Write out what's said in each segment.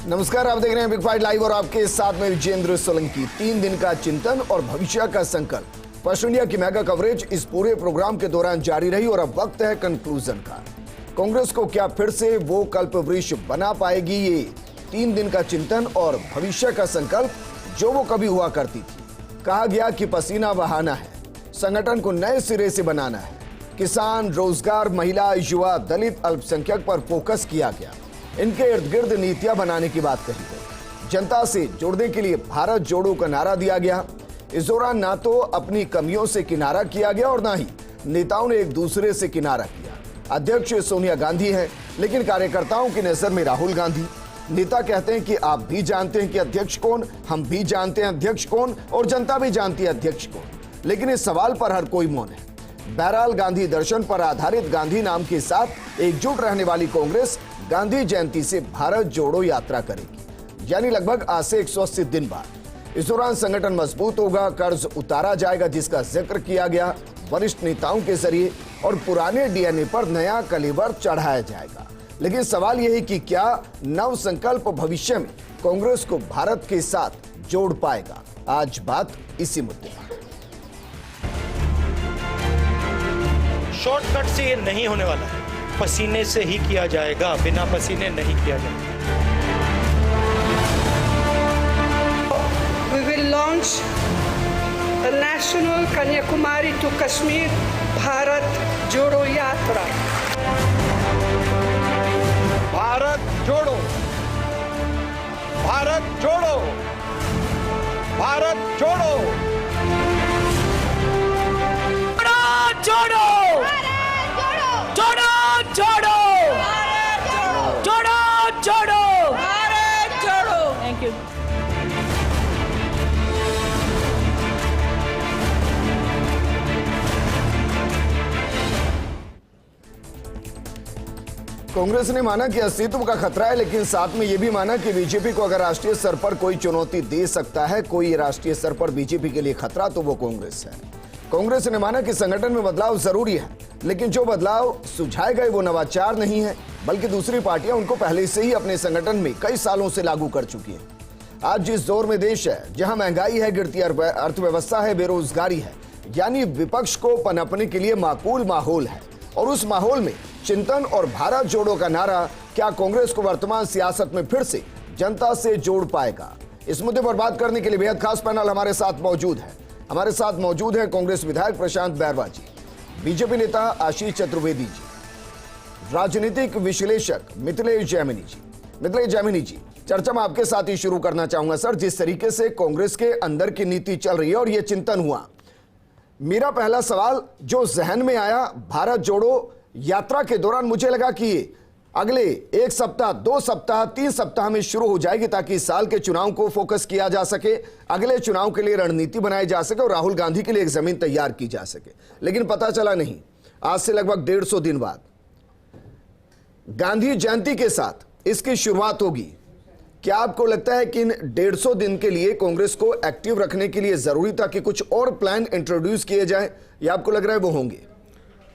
नमस्कार, आप देख रहे हैं बिग फाइट लाइव और आपके साथ में विजेंद्र सोलंकी। 3 दिन का चिंतन और भविष्य का संकल्प, फर्स्ट इंडिया की मेगा कवरेज इस पूरे प्रोग्राम के दौरान जारी रही और अब वक्त है कंक्लूजन का। कांग्रेस को क्या फिर से वो कल्प वृक्ष बना पाएगी? ये 3 दिन का चिंतन और भविष्य का संकल्प जो वो कभी हुआ करती थी। कहा गया कि पसीना बहाना है, संगठन को नए सिरे से बनाना है, किसान, रोजगार, महिला, युवा, दलित, अल्पसंख्यक पर फोकस किया गया, इनके इर्द गिर्द नीतियां बनाने की बात कही गई। जनता से जोड़ने के लिए भारत जोड़ो का नारा दिया गया। इस दौरान ना तो अपनी कमियों से किनारा किया गया और ना ही नेताओं ने एक दूसरे से किनारा किया। अध्यक्ष सोनिया गांधी हैं, लेकिन कार्यकर्ताओं की नजर में राहुल गांधी। नेता कहते हैं कि आप भी जानते हैं कि अध्यक्ष कौन, हम भी जानते हैं अध्यक्ष कौन और जनता भी जानती है अध्यक्ष कौन, लेकिन इस सवाल पर हर कोई मौन है। बहरहाल, गांधी दर्शन पर आधारित गांधी नाम के साथ एकजुट रहने वाली कांग्रेस गांधी जयंती से भारत जोड़ो यात्रा करेगी, यानी लगभग आज से 180 दिन बाद। इस दौरान संगठन मजबूत होगा, कर्ज उतारा जाएगा जिसका जिक्र किया गया वरिष्ठ नेताओं के जरिए, और पुराने डीएनए पर नया कलीबर चढ़ाया जाएगा। लेकिन सवाल यह है कि क्या नव संकल्प भविष्य में कांग्रेस को भारत के साथ जोड़ पाएगा? आज बात इसी मुद्दे पर। शॉर्टकट से ये नहीं होने वाला है, पसीने से ही किया जाएगा, बिना पसीने नहीं किया जाएगा। We will launch the National Kanyakumari to Kashmir Bharat जोड़ो यात्रा। भारत जोड़ो, भारत जोड़ो, भारत जोड़ो, भारत जोड़ो, जोड़ो जोड़ो, जोड़ो जोड़ो, भारत जोड़ो। Thank you. कांग्रेस ने माना कि अस्तित्व का खतरा है, लेकिन साथ में यह भी माना कि बीजेपी को अगर राष्ट्रीय स्तर पर कोई चुनौती दे सकता है, कोई राष्ट्रीय स्तर पर बीजेपी के लिए खतरा, तो वो कांग्रेस है। कांग्रेस ने माना कि संगठन में बदलाव जरूरी है, लेकिन जो बदलाव सुझाए गए वो नवाचार नहीं है, बल्कि दूसरी पार्टियां उनको पहले से ही अपने संगठन में कई सालों से लागू कर चुकी हैं। आज जिस दौर में देश है, जहां महंगाई है, गिरती अर्थव्यवस्था है, बेरोजगारी है, यानी विपक्ष को पनपने के लिए माकूल माहौल है, और उस माहौल में चिंतन और भारत जोड़ो का नारा क्या कांग्रेस को वर्तमान सियासत में फिर से जनता से जोड़ पाएगा? इस मुद्दे पर बात करने के लिए बेहद खास पैनल हमारे साथ मौजूद है। हमारे साथ मौजूद है कांग्रेस विधायक प्रशांत बैरवा जी, बीजेपी नेता आशीष चतुर्वेदी जी, राजनीतिक विश्लेषक मिथिलेश जैमिनी जी। मिथिलेश जैमिनी जी, चर्चा मैं आपके साथ ही शुरू करना चाहूंगा। सर, जिस तरीके से कांग्रेस के अंदर की नीति चल रही है और यह चिंतन हुआ, मेरा पहला सवाल जो जहन में आया भारत जोड़ो यात्रा के दौरान, मुझे लगा कि अगले 1 सप्ताह, 2 सप्ताह, 3 सप्ताह में शुरू हो जाएगी, ताकि इस साल के चुनाव को फोकस किया जा सके, अगले चुनाव के लिए रणनीति बनाई जा सके और राहुल गांधी के लिए एक जमीन तैयार की जा सके। लेकिन पता चला नहीं, आज से लगभग 150 दिन बाद गांधी जयंती के साथ इसकी शुरुआत होगी। क्या आपको लगता है कि इन 150 दिन के लिए कांग्रेस को एक्टिव रखने के लिए जरूरी था कि कुछ और प्लान इंट्रोड्यूस किए जाए, या आपको लग रहा है वो होंगे?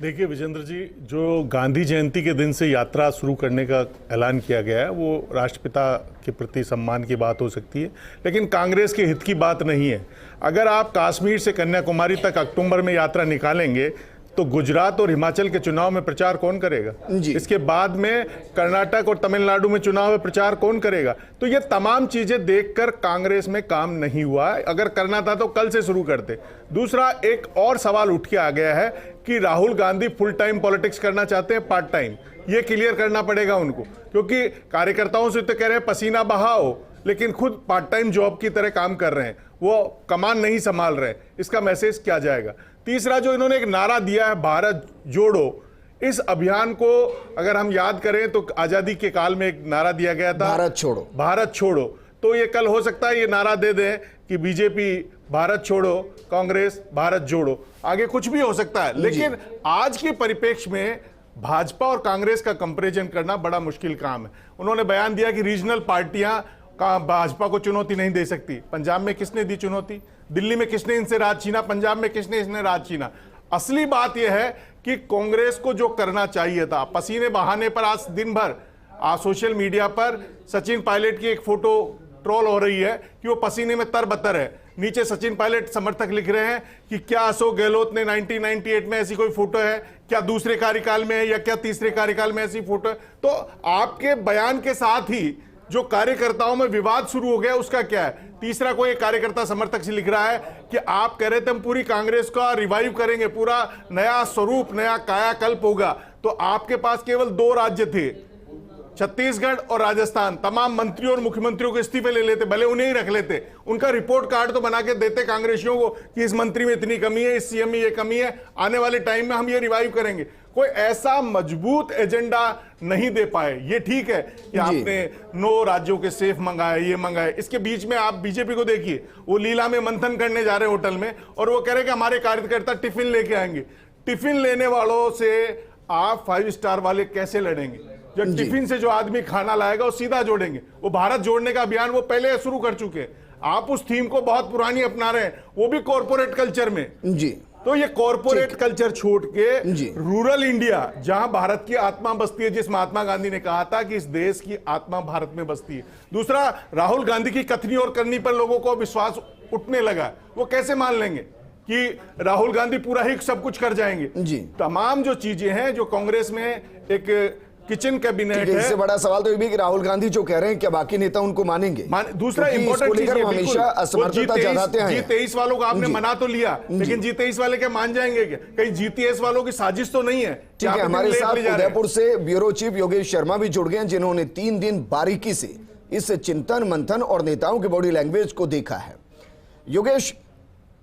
देखिए विजेंद्र जी, जो गांधी जयंती के दिन से यात्रा शुरू करने का ऐलान किया गया है वो राष्ट्रपिता के प्रति सम्मान की बात हो सकती है, लेकिन कांग्रेस के हित की बात नहीं है। अगर आप कश्मीर से कन्याकुमारी तक अक्टूबर में यात्रा निकालेंगे तो गुजरात और हिमाचल के चुनाव में प्रचार कौन करेगा? इसके बाद में कर्नाटक और तमिलनाडु में चुनाव में प्रचार कौन करेगा? तो ये तमाम चीजें देखकर कांग्रेस में काम नहीं हुआ। अगर करना था तो कल से शुरू करते। दूसरा, एक और सवाल उठ के आ गया है कि Rahul Gandhi full time politics करना चाहते हैं पार्ट टाइम। ये क्लियर करना पड़ेगा उनको, क्योंकि कार्यकर्ताओं से तो कह रहे हैं पसीना बहाओ, लेकिन खुद पार्ट टाइम जॉब की तरह काम कर रहे हैं, वो कमान नहीं संभाल रहे। इसका मैसेज क्या जाएगा? तीसरा, जो इन्होंने एक नारा दिया है भारत जोड़ो, इस अभियान को अगर हम याद करें तो आजादी के काल में एक नारा दिया गया था, भारत छोड़ो, भारत छोड़ो। तो ये कल हो सकता है ये नारा दे दें कि बीजेपी भारत छोड़ो, कांग्रेस भारत जोड़ो, आगे कुछ भी हो सकता है। लेकिन आज के परिप्रेक्ष्य में भाजपा और कांग्रेस का कंपैरिजन करना बड़ा मुश्किल काम है। उन्होंने बयान दिया कि रीजनल पार्टियां का भाजपा को चुनौती नहीं दे सकती। पंजाब में किसने दी चुनौती? दिल्ली में किसने इनसे राज छीना? पंजाब में किसने इसने राज छीना? असली बात यह है कि कांग्रेस को जो करना चाहिए था, पसीने बहाने पर आज दिन भर सोशल मीडिया पर सचिन पायलट की एक फोटो ट्रोल हो रही है कि वो पसीने में तरबतर है। नीचे सचिन पायलट समर्थक लिख रहे हैं कि क्या अशोक गहलोत ने 1998 में ऐसी कोई फोटो है, क्या दूसरे कार्यकाल में है या क्या तीसरे कार्यकाल में ऐसी फोटो है। तो आपके बयान के साथ ही जो कार्यकर्ताओं में विवाद शुरू हो गया उसका क्या है। तीसरा कोई कार्यकर्ता समर्थक से लिख रहा है कि आप कह रहे थे हम पूरी कांग्रेस का रिवाइव करेंगे, पूरा नया स्वरूप, नया कायाकल्प होगा। तो आपके पास केवल 2 राज्य थे, छत्तीसगढ़ और राजस्थान। तमाम मंत्रियों और मुख्यमंत्रियों को इस्तीफे ले लेते, भले उन्हें ही रख लेते, उनका रिपोर्ट कार्ड तो बना के देते कांग्रेसियों को कि इस मंत्री में इतनी कमी है, इस सीएम में ये कमी है, आने वाले टाइम में हम ये रिवाइव करेंगे। कोई ऐसा मजबूत एजेंडा नहीं दे पाए। ये ठीक है कि आपने 9 राज्यों के सेफ मंगाए, ये मंगाए, इसके बीच में आप बीजेपी को देखिए, वो लीला में मंथन करने जा रहे हैं होटल में और वो कह रहे हैं कि हमारे कार्यकर्ता टिफिन लेके आएंगे। टिफिन लेने वालों से आप 5 स्टार वाले कैसे लड़ेंगे? जब टिफिन से जो आदमी खाना लाएगा वो सीधा जोड़ेंगे। वो भारत जोड़ने का अभियान वो पहले शुरू कर चुके हैं। आप उस थीम को बहुत पुरानी अपना रहे हैं, वो भी कॉर्पोरेट कल्चर में। जी, तो ये कॉर्पोरेट कल्चर छोड़ के रूरल इंडिया, जहां भारत की आत्मा बसती है, जिस महात्मा गांधी ने कहा था कि इस देश की आत्मा भारत में बसती है। दूसरा, राहुल गांधी की कथनी और करनी पर लोगों को विश्वास उठने लगा। वो कैसे मान लेंगे कि राहुल गांधी पूरा ही सब कुछ कर जाएंगे? जी, तमाम जो चीजें हैं, जो कांग्रेस में एक किचन कैबिनेट है। इससे बड़ा सवाल तो ये भी कि राहुल गांधी जो कह रहे हैं क्या बाकी नेता उनको मानेंगे? दूसरा इंपॉर्टेंट चीज है, हमेशा असमर्थता जताते हैं। G23 वालों को आपने मना तो लिया, लेकिन G23 वाले क्या मान जाएंगे? क्या कहीं GTS वालों की साजिश तो नहीं है? ठीक है, हमारे साथ उदयपुर से ब्यूरो चीफ योगेश शर्मा भी जुड़ गए हैं, जिन्होंने 3 दिन बारीकी से इस चिंतन मंथन और नेताओं की बॉडी लैंग्वेज को देखा है। योगेश,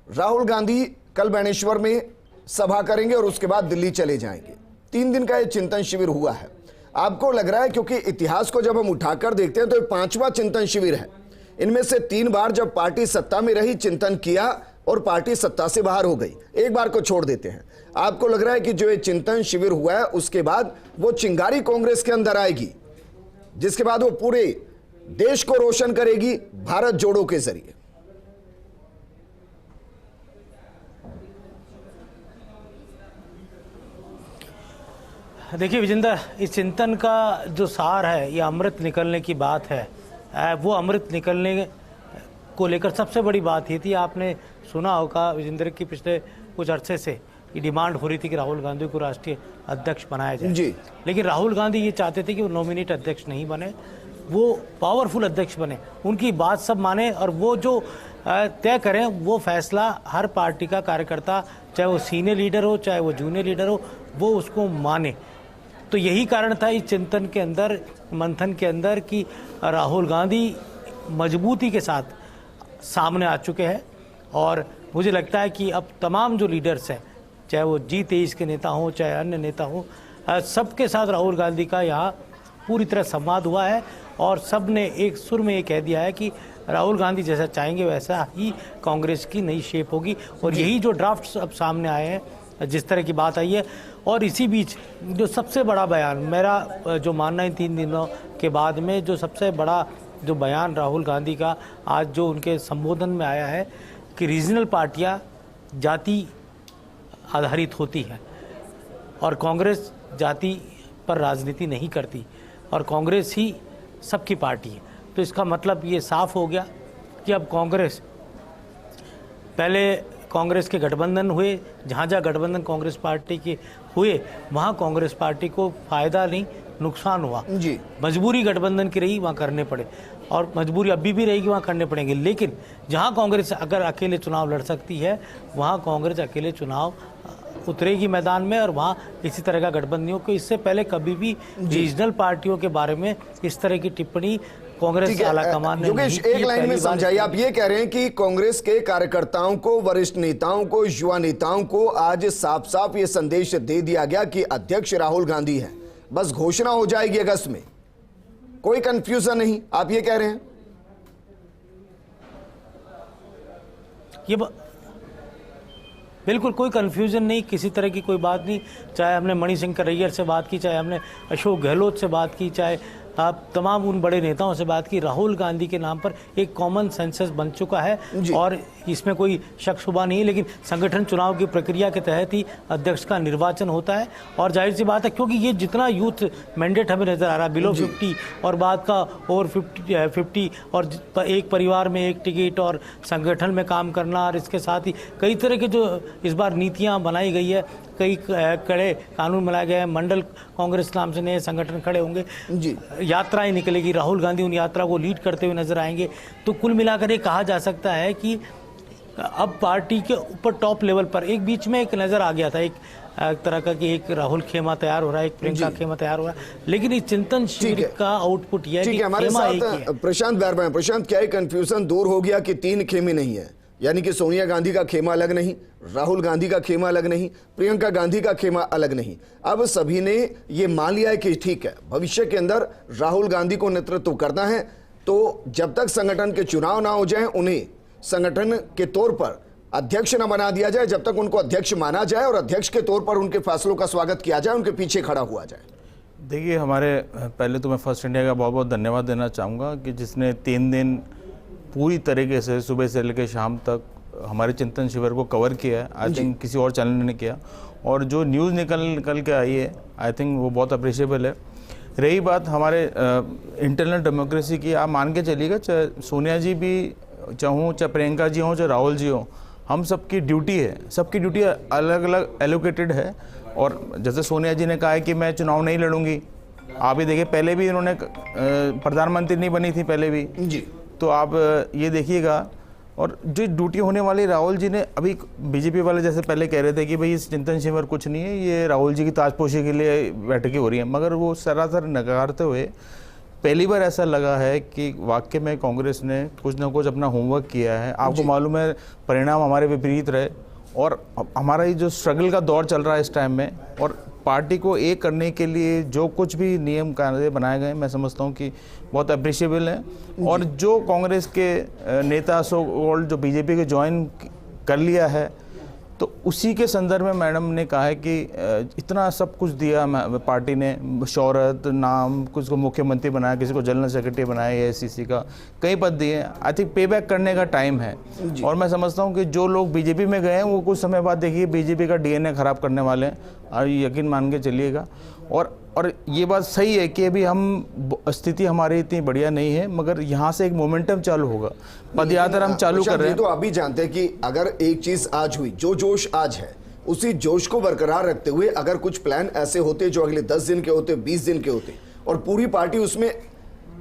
राहुल गांधी कल बाणेश्वर में सभा करेंगे और उसके बाद दिल्ली चले जाएंगे। 3 दिन का यह चिंतन शिविर हुआ है। आपको लग रहा है, क्योंकि इतिहास को जब हम उठाकर देखते हैं तो ये 5वां चिंतन शिविर है। इनमें से 3 बार जब पार्टी सत्ता में रही चिंतन किया और पार्टी सत्ता से बाहर हो गई, एक बार को छोड़ देते हैं। आपको लग रहा है कि जो ये चिंतन शिविर हुआ है उसके बाद वो चिंगारी कांग्रेस के अंदर आएगी, जिसके बाद वो पूरे देश को रोशन करेगी भारत जोड़ो के जरिए? देखिए विजेंद्र, इस चिंतन का जो सार है, ये अमृत निकलने की बात है। वो अमृत निकलने को लेकर सबसे बड़ी बात ये थी, आपने सुना होगा विजेंद्र की पिछले कुछ अरसे से ये डिमांड हो रही थी कि राहुल गांधी को राष्ट्रीय अध्यक्ष बनाया जाए जी। लेकिन राहुल गांधी ये चाहते थे कि वो नॉमिनेट अध्यक्ष नहीं बने, वो पावरफुल अध्यक्ष बने, उनकी बात सब माने और वो जो तय करें वो फैसला हर पार्टी का कार्यकर्ता, चाहे वो सीनियर लीडर हो चाहे वो जूनियर लीडर हो, वो उसको माने। तो यही कारण था इस चिंतन के अंदर, मंथन के अंदर, कि राहुल गांधी मजबूती के साथ सामने आ चुके हैं और मुझे लगता है कि अब तमाम जो लीडर्स हैं, चाहे वो G23 के नेता हों चाहे अन्य नेता हों, सबके साथ राहुल गांधी का यहाँ पूरी तरह संवाद हुआ है और सब ने एक सुर में ये कह दिया है कि राहुल गांधी जैसा चाहेंगे वैसा ही कांग्रेस की नई शेप होगी। और यही जो ड्राफ्ट्स अब सामने आए हैं, जिस तरह की बात आई है, और इसी बीच जो सबसे बड़ा बयान, मेरा जो मानना है 3 दिनों के बाद में जो सबसे बड़ा जो बयान राहुल गांधी का आज जो उनके संबोधन में आया है कि रीजनल पार्टियां जाति आधारित होती हैं और कांग्रेस जाति पर राजनीति नहीं करती और कांग्रेस ही सबकी पार्टी है। तो इसका मतलब ये साफ हो गया कि अब कांग्रेस, पहले कांग्रेस के गठबंधन हुए, जहाँ जहाँ गठबंधन कांग्रेस पार्टी के हुए वहाँ कांग्रेस पार्टी को फायदा नहीं नुकसान हुआ जी। मजबूरी गठबंधन की रही, वहाँ करने पड़े और मजबूरी अभी भी रहेगी, वहाँ करने पड़ेंगे। लेकिन जहाँ कांग्रेस अगर अकेले चुनाव लड़ सकती है वहाँ कांग्रेस अकेले चुनाव उतरेगी मैदान में और वहाँ इसी तरह का गठबंधनियों को, इससे पहले कभी भी रीजनल पार्टियों के बारे में इस तरह की टिप्पणी कांग्रेस आलाकमान ने योगेश, एक लाइन में समझाइए। आप ये कह रहे हैं कि कांग्रेस के कार्यकर्ताओं को, वरिष्ठ नेताओं को, युवा नेताओं को आज साफ साफ ये संदेश दे दिया गया कि अध्यक्ष राहुल गांधी है, बस घोषणा हो जाएगी अगस्त में, कोई कंफ्यूजन नहीं, आप ये कह रहे हैं? ये बिल्कुल कोई कन्फ्यूजन नहीं, किसी तरह की कोई बात नहीं। चाहे हमने मणि सिंह करैयर से बात की, चाहे हमने अशोक गहलोत से बात की, चाहे तमाम उन बड़े नेताओं से बात की, राहुल गांधी के नाम पर एक कॉमन सेंसस बन चुका है और इसमें कोई शक शुबा नहीं है। लेकिन संगठन चुनाव की प्रक्रिया के तहत ही अध्यक्ष का निर्वाचन होता है और जाहिर सी बात है क्योंकि ये जितना यूथ मैंडेट हमें नजर आ रहा है बिलो 50 और बाद का ओवर 50 और एक परिवार में एक टिकट और संगठन में काम करना और इसके साथ ही कई तरह के जो इस बार नीतियां बनाई गई है, कई कड़े कानून बनाए गए हैं, मंडल कांग्रेस नाम से नए संगठन खड़े होंगे, यात्राएं निकलेगी, राहुल गांधी उन यात्रा को लीड करते हुए नजर आएंगे। तो कुल मिलाकर ये कहा जा सकता है कि अब पार्टी के ऊपर टॉप लेवल पर एक बीच में एक नजर आ गया था एक तरह का कि एक राहुल खेमा तैयार हो रहा है, एक प्रियंका खेमा तैयार हो रहा है, लेकिन इस चिंतन शिविर का आउटपुट यह है कि हमारे साथ प्रशांत बैरवा हैं। प्रशांत, क्या कंफ्यूजन दूर हो गया कि 3 खेमे नहीं है, यानी कि सोनिया गांधी का खेमा अलग नहीं, राहुल गांधी का खेमा अलग नहीं, प्रियंका गांधी का खेमा अलग नहीं। अब सभी ने ये मान लिया है कि ठीक है, भविष्य के अंदर राहुल गांधी को नेतृत्व करना है, तो जब तक संगठन के चुनाव ना हो जाए उन्हें संगठन के तौर पर अध्यक्ष न बना दिया जाए, जब तक उनको अध्यक्ष माना जाए और अध्यक्ष के तौर पर उनके फैसलों का स्वागत किया जाए, उनके पीछे खड़ा हुआ जाए। देखिए, हमारे पहले तो मैं फर्स्ट इंडिया का बहुत बहुत धन्यवाद देना चाहूँगा कि जिसने 3 दिन पूरी तरीके से सुबह से लेकर शाम तक हमारे चिंतन शिविर को कवर किया है। आई थिंक किसी और चैनल ने किया और जो न्यूज़ निकल के आई है आई थिंक वो बहुत अप्रिशिएबल है। रही बात हमारे इंटरनल डेमोक्रेसी की, आप मान के चलिएगा चाहे सोनिया जी भी चाहूँ, चाहे प्रियंका जी हों, चाहे राहुल जी हों, हम सबकी ड्यूटी है, सबकी ड्यूटी अलग अलग एलोकेटेड है। और जैसे सोनिया जी ने कहा है कि मैं चुनाव नहीं लड़ूंगी, आप ही देखिए पहले भी इन्होंने प्रधानमंत्री नहीं बनी थी पहले भी जी, तो आप ये देखिएगा। और जो ड्यूटी होने वाली राहुल जी ने, अभी बीजेपी वाले जैसे पहले कह रहे थे कि भाई इस चिंतन शिविर कुछ नहीं है, ये राहुल जी की ताजपोशी के लिए बैठकें हो रही हैं, मगर वो सरासर नकारते हुए पहली बार ऐसा लगा है कि वाकई में कांग्रेस ने कुछ ना कुछ अपना होमवर्क किया है। आपको मालूम है परिणाम हमारे विपरीत रहे और हमारा ये जो स्ट्रगल का दौर चल रहा है इस टाइम में, और पार्टी को एक करने के लिए जो कुछ भी नियम कायदे बनाए गए मैं समझता हूँ कि बहुत अप्रिशिएबल है। और जो कांग्रेस के नेता सो कॉल्ड जो बीजेपी के ज्वाइन कर लिया है, तो उसी के संदर्भ में मैडम ने कहा है कि इतना सब कुछ दिया पार्टी ने, शौहरत, नाम, कुछ को मुख्यमंत्री बनाया, किसी को जनरल सेक्रेटरी बनाया, AICC का कई पद दिए। आई थिंक पे बैक करने का टाइम है और मैं समझता हूँ कि जो लोग बीजेपी में गए हैं वो कुछ समय बाद देखिए बीजेपी का DNA खराब करने वाले हैं, और यकीन मान के चलिएगा। और ये बात सही है कि अभी हम स्थिति हमारी इतनी बढ़िया नहीं है, मगर यहाँ से एक मोमेंटम चालू होगा, पदयात्रा हम चालू कर रहे हैं। तो आप भी जानते हैं कि अगर एक चीज आज हुई, जो जोश आज है उसी जोश को बरकरार रखते हुए अगर कुछ प्लान ऐसे होते जो अगले 10 दिन के होते, 20 दिन के होते और पूरी पार्टी उसमें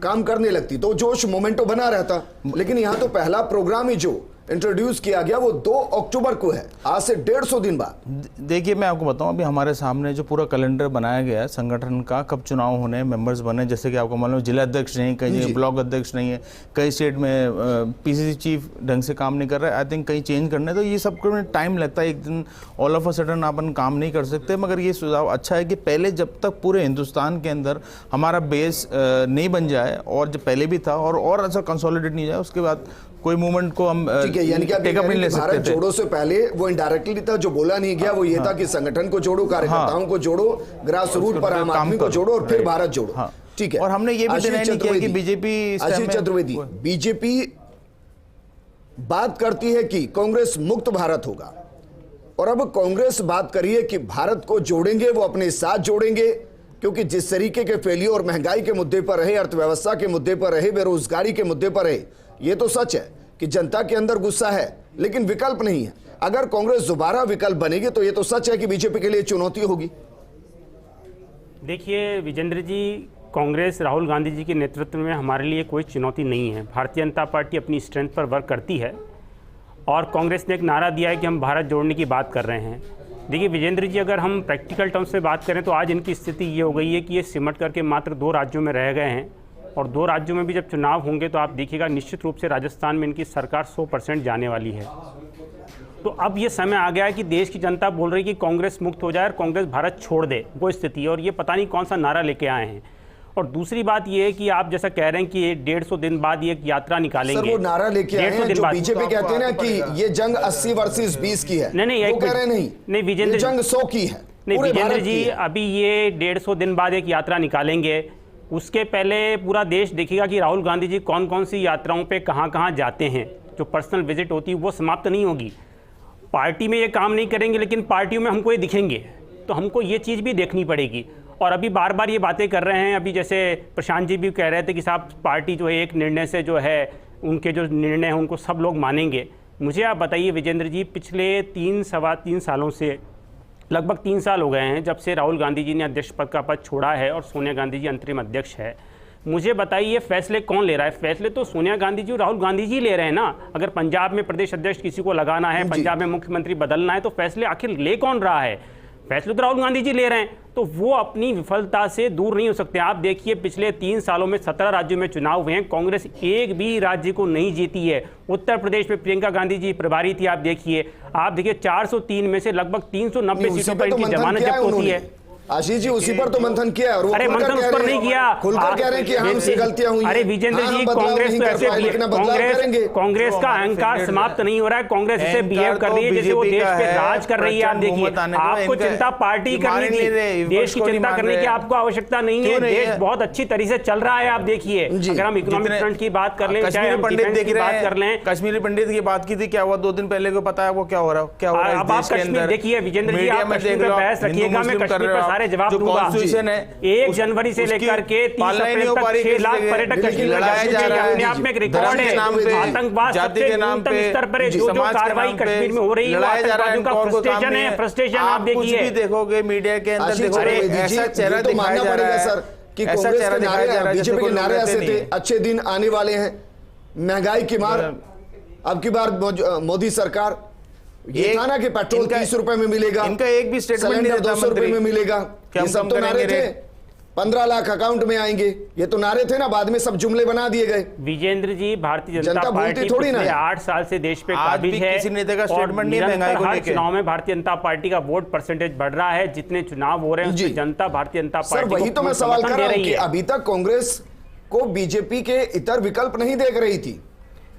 काम करने लगती तो जोश मोमेंटो बना रहता। लेकिन यहाँ तो पहला प्रोग्राम ही जो इंट्रोड्यूस किया गया वो 2 अक्टूबर को है, आज से 150 दिन बाद। देखिए मैं आपको बताऊं, अभी हमारे सामने जो पूरा कैलेंडर बनाया गया है संगठन का, कब चुनाव होने, मेंबर्स बने, जैसे कि आपको मालूम जिला अध्यक्ष नहीं, कहीं ब्लॉक अध्यक्ष नहीं है, कई स्टेट में PCC चीफ ढंग से काम नहीं कर रहा है, आई थिंक कहीं चेंज करने, तो ये सब में टाइम लगता है। एक दिन ऑल ऑफ अ सडन अपन काम नहीं कर सकते, मगर ये सुझाव अच्छा है कि पहले जब तक पूरे हिंदुस्तान के अंदर हमारा बेस नहीं बन जाए और जो पहले भी था और अच्छा कंसोलिडेट नहीं जाए, उसके बाद कोई मूवमेंट को हम यानी कि भारत जोड़ो से पहले वो इनडायरेक्टली था, जो बोला नहीं गया वो ये था कि संगठन को जोड़ो, कार्यकर्ताओं को जोड़ो, ग्रास रूट पर आम आदमी को जोड़ो और फिर भारत जोड़ो। ठीक है। और हमने ये भी डिनाई नहीं किया कि बीजेपी, आशीष चतुर्वेदी, बीजेपी बात करती है कि कांग्रेस मुक्त भारत होगा, और अब कांग्रेस बात करिए कि भारत को जोड़ेंगे, वो अपने साथ जोड़ेंगे, क्योंकि जिस तरीके के फेलियर और महंगाई के मुद्दे पर रहे, अर्थव्यवस्था के मुद्दे पर रहे, बेरोजगारी के मुद्दे पर रहे, ये तो सच है कि जनता के अंदर गुस्सा है लेकिन विकल्प नहीं है। अगर कांग्रेस दोबारा विकल्प बनेगी तो ये तो सच है कि बीजेपी के लिए चुनौती होगी। देखिए विजेंद्र जी, कांग्रेस राहुल गांधी जी के नेतृत्व में हमारे लिए कोई चुनौती नहीं है। भारतीय जनता पार्टी अपनी स्ट्रेंथ पर वर्क करती है और कांग्रेस ने एक नारा दिया है कि हम भारत जोड़ने की बात कर रहे हैं। देखिए विजेंद्र जी, अगर हम प्रैक्टिकल टर्म्स में बात करें तो आज इनकी स्थिति ये हो गई है कि ये सिमट करके मात्र 2 राज्यों में रह गए हैं, और 2 राज्यों में भी जब चुनाव होंगे तो आप देखिएगा निश्चित रूप से राजस्थान में इनकी सरकार 100% जाने वाली है। तो अब ये समय आ गया है कि देश की जनता बोल रही है कि कांग्रेस मुक्त हो जाए और कांग्रेस भारत छोड़ दे, वो स्थिति है। और ये पता नहीं कौन सा नारा लेके आए हैं। और दूसरी बात ये है कि आप जैसा कह रहे हैं कि 150 दिन बाद ये एक यात्रा निकालेंगे। सर वो नारा लेके आए हैं जो बीजेपी कहते हैं ना कि ये जंग 80 वर्सेस 20 की है। नहीं, वो कह रहे नहीं विजेंद्र, जंग 100 की है। नहीं विजेंद्र जी, अभी ये 150 दिन बाद एक यात्रा निकालेंगे उसके पहले पूरा देश देखेगा कि राहुल गांधी जी कौन कौन सी यात्राओं पे कहाँ जाते हैं। जो पर्सनल विजिट होती है वो समाप्त नहीं होगी। पार्टी में ये काम नहीं करेंगे लेकिन पार्टियों में हमको ये दिखेंगे, तो हमको ये चीज़ भी देखनी पड़ेगी। और अभी बार बार ये बातें कर रहे हैं, अभी जैसे प्रशांत जी भी कह रहे थे कि साहब पार्टी जो है एक निर्णय से जो है उनके जो निर्णय हैं उनको सब लोग मानेंगे। मुझे आप बताइए विजेंद्र जी, पिछले 3 सालों से लगभग 3 साल हो गए हैं जब से राहुल गांधी जी ने अध्यक्ष पद का पद छोड़ा है और सोनिया गांधी जी अंतरिम अध्यक्ष है। मुझे बताइए फैसले कौन ले रहा है? फैसले तो सोनिया गांधी जी और राहुल गांधी जी ले रहे हैं ना। अगर पंजाब में प्रदेश अध्यक्ष किसी को लगाना है, पंजाब में मुख्यमंत्री बदलना है, तो फैसले आखिर ले कौन रहा है? फैसले तो राहुल गांधी जी ले रहे हैं, तो वो अपनी विफलता से दूर नहीं हो सकते। आप देखिए पिछले 3 सालों में 17 राज्यों में चुनाव हुए हैं, कांग्रेस एक भी राज्य को नहीं जीती है। उत्तर प्रदेश में प्रियंका गांधी जी प्रभारी थी, आप देखिए 403 में से लगभग 390 सीटों पर इनकी जमानत जब्त होती है। आशीष जी उसी पर तो मंथन किया और वो अरे मंथन उस पर नहीं किया, खुलकर कह रहे हैं कि हमसे गलतियां हुई। अरे विजेंद्र जी, कांग्रेस तो ऐसे कांग्रेस का अहंकार समाप्त नहीं हो रहा है। कांग्रेस ऐसे बिहेव कर रही है जैसे वो देश पे राज कर रही है। आप देखिए, आपको चिंता पार्टी करने की, देश की चिंता करने की आपको आवश्यकता नहीं है। देश बहुत अच्छी तरीके से चल रहा है। आप देखिए, अगर हम इकोनॉमिक फ्रंट की बात कर लें, चाहे हम डिफेंस की बात कर लें। कश्मीरी पंडित की बात की थी, क्या हुआ 2 दिन पहले को पता है वो क्या हो रहा है? अब आप कश्मीर देखिए विजेंद्र जी, आप कश्मीर पे बहस रखिएगा, मैं कश्मीर पर सारे जवाब दूंगा। 1 जनवरी से लेकर के 30 अप्रैल तक 6 लाख पर्यटक कश्मीर में अपने आप में एक रिकॉर्ड है। आतंकवाद सबसे न्यूनतम स्तर पर जो कार्रवाई कश्मीर में हो रही है, आतंकवादियों का फ्रस्ट्रेशन आप देखिए। देखोगे मीडिया के अंदर, देखोगे ऐसा चेहरा दिखाया जा रहा है सर कि कांग्रेस के नारे, बीजेपी के नारे ऐसे थे, अच्छे दिन आने वाले हैं, महंगाई की मार, अब की बार मोदी सरकार, ये था ना कि पेट्रोल 30 रुपए में मिलेगा, इनका एक भी स्टेटमेंट नहीं 200 रुपए में मिलेगा। ये सब तो नारे थे। 15 लाख अकाउंट में आएंगे, ये तो नारे थे ना, बाद में सब जुमले बना दिए गए। विजेंद्र जी, भारतीय जनता पार्टी पिछले 8 साल से देश पे काबिज है। किसी नेता का स्टेटमेंट नहीं महंगाई को लेकर। चुनाव में भारतीय जनता पार्टी का वोट परसेंटेज बढ़ रहा है। जितने चुनाव हो रहे हैं उसमें जनता भारतीय जनता पार्टी वही तो मैं सवाल कर रहा हूं कि अभी तक कांग्रेस को बीजेपी के इतर विकल्प नहीं देख रही थी।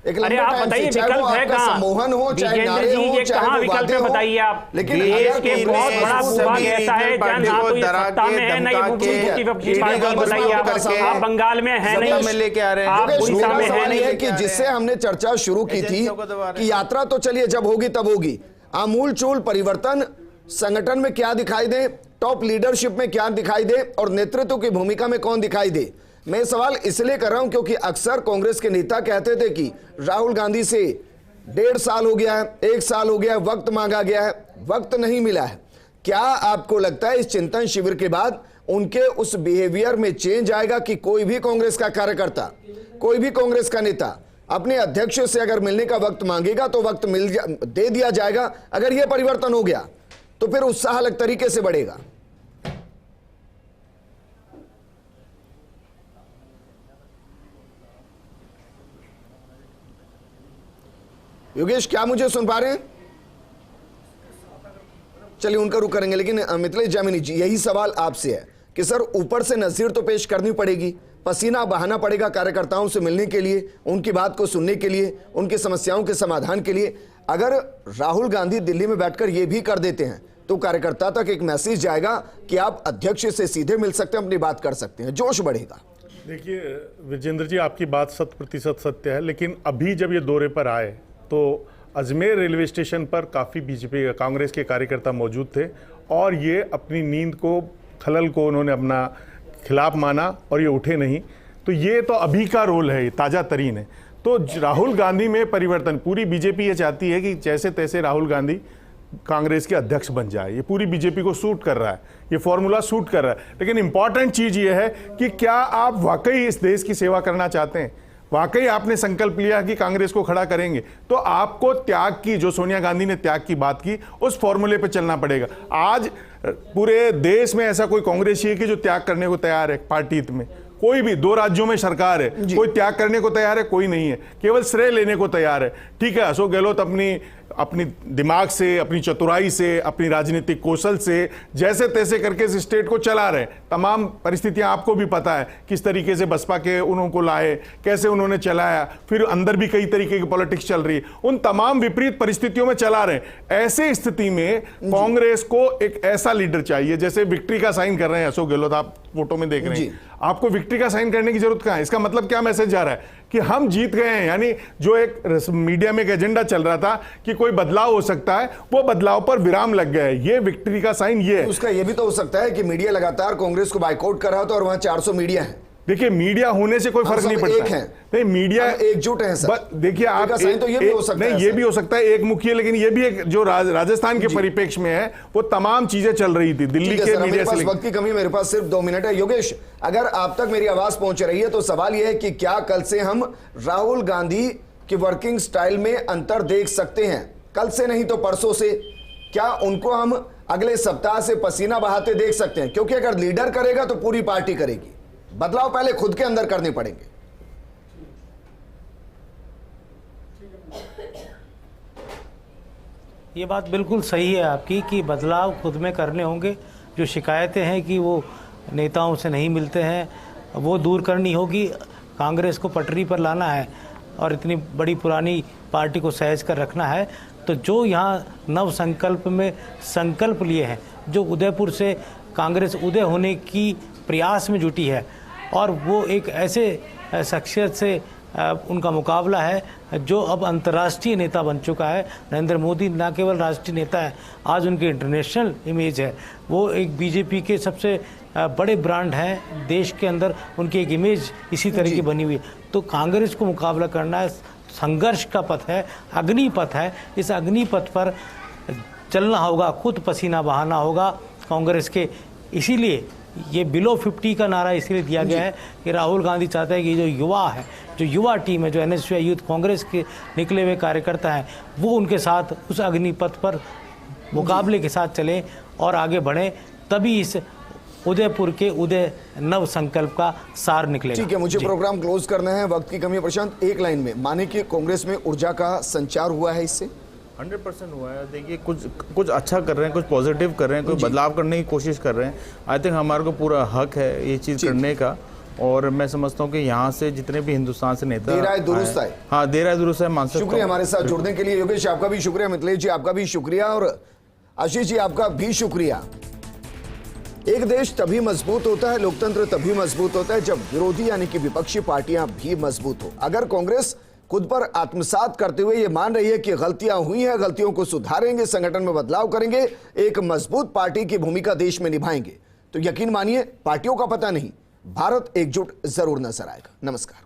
अरे आप बताइए विकल्प है कहाँ? मोहन हो चाहे नारे हो, ये कहाँ विकल्प है बताइए आप। लेकिन देश के बहुत बड़ा भूभाग ऐसा है जहाँ ना तो ये सत्ता में है, ना ये मुख्यमंत्री बताइए आप बंगाल में है नहीं, आप उड़ीसा में है नहीं, कि जिससे हमने चर्चा शुरू की थी कि यात्रा तो चलिए जब होगी तब होगी, आमूल चूल परिवर्तन संगठन में क्या दिखाई दे, टॉप लीडरशिप में क्या दिखाई दे और नेतृत्व की भूमिका में कौन दिखाई दे। मैं सवाल इसलिए कर रहा हूं क्योंकि अक्सर कांग्रेस के नेता कहते थे कि राहुल गांधी से 1.5 साल हो गया है, 1 साल हो गया है, वक्त मांगा गया है, वक्त नहीं मिला है। क्या आपको लगता है इस चिंतन शिविर के बाद उनके उस बिहेवियर में चेंज आएगा कि कोई भी कांग्रेस का कार्यकर्ता, कोई भी कांग्रेस का नेता अपने अध्यक्ष से अगर मिलने का वक्त मांगेगा तो वक्त दे दिया जाएगा? अगर यह परिवर्तन हो गया तो फिर उत्साह अलग तरीके से बढ़ेगा। योगेश, क्या मुझे सुन पा रहे हैं? चलिए उनका रुख करेंगे, लेकिन मिथिलेश जामिनी जी, यही सवाल आपसे है कि सर ऊपर से नज़ीर तो पेश करनी पड़ेगी, पसीना बहाना पड़ेगा कार्यकर्ताओं से मिलने के लिए, उनकी बात को सुनने के लिए, उनकी समस्याओं के समाधान के लिए। अगर राहुल गांधी दिल्ली में बैठकर ये भी कर देते हैं तो कार्यकर्ता तक एक मैसेज जाएगा कि आप अध्यक्ष से सीधे मिल सकते हैं, अपनी बात कर सकते हैं, जोश बढ़ेगा। देखिए विजेंद्र जी, आपकी बात 100% सत्य है, लेकिन अभी जब ये दौरे पर आए तो अजमेर रेलवे स्टेशन पर काफ़ी बीजेपी कांग्रेस के कार्यकर्ता मौजूद थे और ये अपनी नींद को, खलल को उन्होंने अपना खिलाफ माना और ये उठे नहीं। तो ये तो अभी का रोल है, ताज़ा तरीन है। तो राहुल गांधी में परिवर्तन, पूरी बीजेपी ये चाहती है कि जैसे तैसे राहुल गांधी कांग्रेस के अध्यक्ष बन जाए। ये पूरी बीजेपी को सूट कर रहा है, ये फॉर्मूला सूट कर रहा है। लेकिन इंपॉर्टेंट चीज़ ये है कि क्या आप वाकई इस देश की सेवा करना चाहते हैं, वाकई आपने संकल्प लिया कि कांग्रेस को खड़ा करेंगे, तो आपको त्याग की, जो सोनिया गांधी ने त्याग की बात की, उस फॉर्मूले पे चलना पड़ेगा। आज पूरे देश में ऐसा कोई कांग्रेसी है कि जो त्याग करने को तैयार है पार्टी हित में? कोई भी, 2 राज्यों में सरकार है, कोई त्याग करने को तैयार है? कोई नहीं है, केवल श्रेय लेने को तैयार है। ठीक है, अशोक गहलोत अपनी अपनी दिमाग से, अपनी चतुराई से, अपनी राजनीतिक कौशल से जैसे तैसे करके इस स्टेट को चला रहे। तमाम परिस्थितियां आपको भी पता है किस तरीके से बसपा के उनको लाए, कैसे उन्होंने चलाया, फिर अंदर भी कई तरीके की पॉलिटिक्स चल रही है, उन तमाम विपरीत परिस्थितियों में चला रहे। ऐसे स्थिति में कांग्रेस को एक ऐसा लीडर चाहिए, जैसे विक्ट्री का साइन कर रहे हैं अशोक गहलोत, आप फोटो में देख रहे हैं, आपको विक्ट्री का साइन करने की जरूरत कहां है? इसका मतलब क्या मैसेज जा रहा है कि हम जीत गए हैं। यानी जो एक मीडिया में एक एजेंडा चल रहा था कि कोई बदलाव हो सकता है, वो बदलाव पर विराम लग गया है। ये विक्ट्री का साइन ये है। उसका ये भी तो हो सकता है कि मीडिया लगातार कांग्रेस को बायकॉट कर रहा था और वहां 400 मीडिया है। देखिए, मीडिया होने से कोई फर्क नहीं पड़ता है। नहीं, मीडिया एकजुट है सर। देखिए, आप तो ये भी हो सकता है, ये भी हो सकता है एक मुखी, लेकिन ये भी एक जो राजस्थान के परिप्रेक्ष्य में है, वो तमाम चीजें चल रही थी दिल्ली के मीडिया से। वक्त की कमी, मेरे पास सिर्फ 2 मिनट है। योगेश, अगर आप तक मेरी आवाज पहुंच रही है तो सवाल यह है कि क्या कल से हम राहुल गांधी की वर्किंग स्टाइल में अंतर देख सकते हैं? कल से नहीं तो परसों से। क्या उनको हम अगले सप्ताह से पसीना बहाते देख सकते हैं? क्योंकि अगर लीडर करेगा तो पूरी पार्टी करेगी। बदलाव पहले खुद के अंदर करने पड़ेंगे। ये बात बिल्कुल सही है आपकी कि बदलाव खुद में करने होंगे। जो शिकायतें हैं कि वो नेताओं से नहीं मिलते हैं, वो दूर करनी होगी। कांग्रेस को पटरी पर लाना है और इतनी बड़ी पुरानी पार्टी को सहज कर रखना है। तो जो यहाँ नव संकल्प में संकल्प लिए हैं, जो उदयपुर से कांग्रेस उदय होने की प्रयास में जुटी है, और वो एक ऐसे शख्सियत से उनका मुकाबला है जो अब अंतर्राष्ट्रीय नेता बन चुका है। नरेंद्र मोदी न केवल राष्ट्रीय नेता है, आज उनकी इंटरनेशनल इमेज है। वो एक बीजेपी के सबसे बड़े ब्रांड हैं देश के अंदर, उनकी एक इमेज इसी तरह की बनी हुई है। तो कांग्रेस को मुकाबला करना है, संघर्ष का पथ है, अग्निपथ है। इस अग्निपथ पर चलना होगा, खुद पसीना बहाना होगा कांग्रेस के। इसीलिए ये बिलो 50 का नारा इसलिए दिया गया है कि राहुल गांधी चाहते हैं कि जो युवा है, जो युवा टीम है, जो एनएसयूआई यूथ कांग्रेस के निकले हुए कार्यकर्ता हैं, वो उनके साथ उस अग्निपथ पर मुकाबले के साथ चलें और आगे बढ़ें। तभी इस उदयपुर के उदय नव संकल्प का सार निकलेगा। ठीक है, मुझे प्रोग्राम क्लोज करना है, वक्त की कमी है। प्रशांत, एक लाइन में माने कि कांग्रेस में ऊर्जा का संचार हुआ है इससे? 100% हुआ है। देखिए, कुछ अच्छा कर रहे हैं, कुछ पॉजिटिव कर रहे हैं, कुछ बदलाव करने की कोशिश कर रहे हैं। आई थिंक हमारे को पूरा हक है ये चीज़ करने का। और मैं समझता हूँ कि यहाँ से जितने भी हिंदुस्तान से नेता देर आए दुरुस्त आए। हाँ, देर आए दुरुस्त आए, मान सकता हूं। शुक्रिया हमारे साथ जुड़ने के लिए। योगेश, आपका भी शुक्रिया। मिथिलेश जी, आपका भी शुक्रिया। और आशीष जी, आपका भी शुक्रिया। एक देश तभी मजबूत होता है, लोकतंत्र तभी मजबूत होता है जब विरोधी यानी कि विपक्षी पार्टियां भी मजबूत हो। अगर कांग्रेस खुद पर आत्मसात करते हुए ये मान रही है कि गलतियां हुई हैं, गलतियों को सुधारेंगे, संगठन में बदलाव करेंगे, एक मजबूत पार्टी की भूमिका देश में निभाएंगे, तो यकीन मानिए पार्टियों का पता नहीं, भारत एकजुट जरूर नजर आएगा। नमस्कार।